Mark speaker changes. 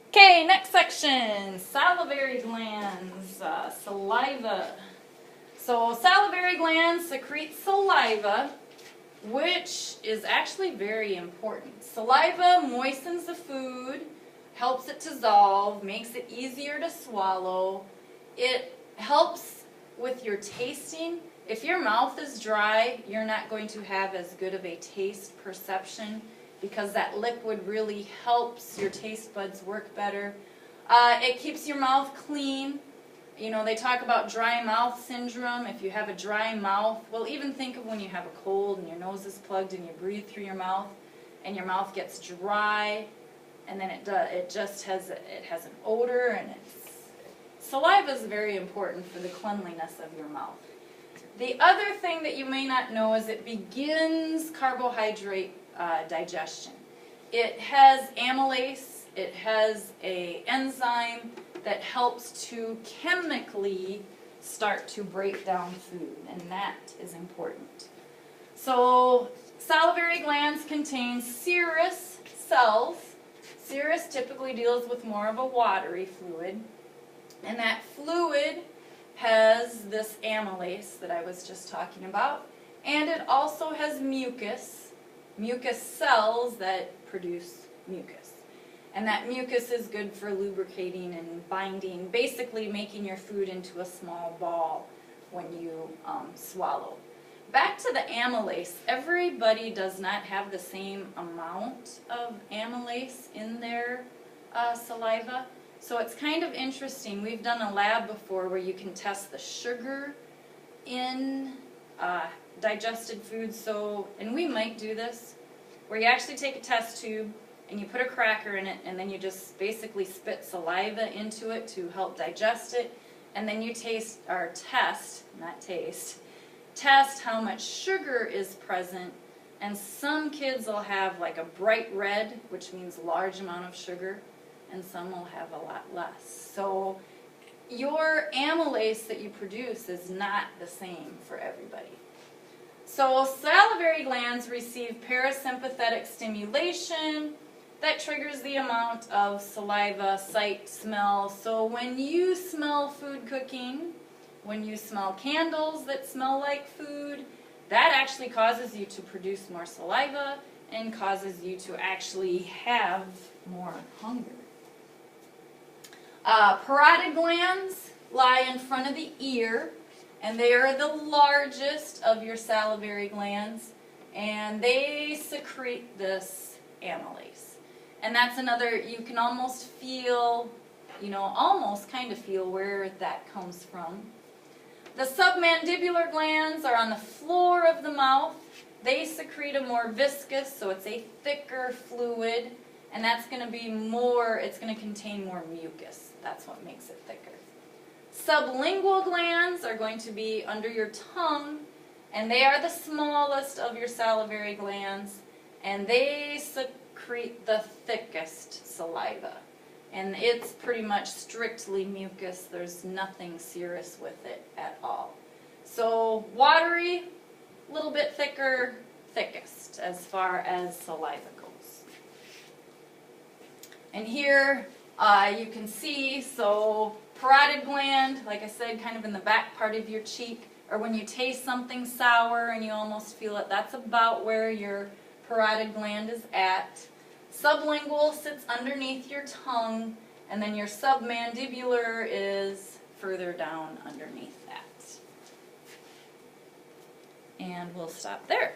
Speaker 1: Okay, next section, salivary glands, saliva. So salivary glands secrete saliva, which is actually very important. Saliva moistens the food, helps it dissolve, makes it easier to swallow. It helps with your tasting. If your mouth is dry, you're not going to have as good of a taste perception because that liquid really helps your taste buds work better. It keeps your mouth clean. You know, they talk about dry mouth syndrome. If you have a dry mouth, well, even think of when you have a cold and your nose is plugged and you breathe through your mouth and your mouth gets dry, and then it just has an odor, and saliva is very important for the cleanliness of your mouth. The other thing that you may not know is it begins carbohydrate digestion. It has amylase. It has an enzyme that helps to chemically start to break down food, and that is important. So salivary glands contain serous cells. Serous typically deals with more of a watery fluid, and that fluid has this amylase that I was just talking about, and it also has mucus cells that produce mucus. And that mucus is good for lubricating and binding, basically making your food into a small ball when you swallow. Back to the amylase, everybody does not have the same amount of amylase in their saliva. So it's kind of interesting. We've done a lab before where you can test the sugar in digested food. So, and we might do this, where you actually take a test tube and you put a cracker in it, and then you just basically spit saliva into it to help digest it, and then you test how much sugar is present, and some kids will have like a bright red, which means large amount of sugar, and some will have a lot less. So your amylase that you produce is not the same for everybody. So salivary glands receive parasympathetic stimulation that triggers the amount of saliva, sight, smell. So when you smell food cooking, when you smell candles that smell like food, that actually causes you to produce more saliva and causes you to actually have more hunger. Parotid glands lie in front of the ear, and they are the largest of your salivary glands, and they secrete this amylase. And that's another, you can almost feel, almost kind of feel where that comes from. The submandibular glands are on the floor of the mouth. They secrete a more viscous, so it's a thicker fluid, and that's going to be more, it's going to contain more mucus. That's what makes it thicker. Sublingual glands are going to be under your tongue, and they are the smallest of your salivary glands, and they secrete the thickest saliva. And it's pretty much strictly mucus. There's nothing serous with it at all. So watery, a little bit thicker, thickest as far as saliva goes. And here you can see, so parotid gland, like I said, kind of in the back part of your cheek, or when you taste something sour and you almost feel it, that's about where your parotid gland is at. Sublingual sits underneath your tongue, and then your submandibular is further down underneath that. And we'll stop there.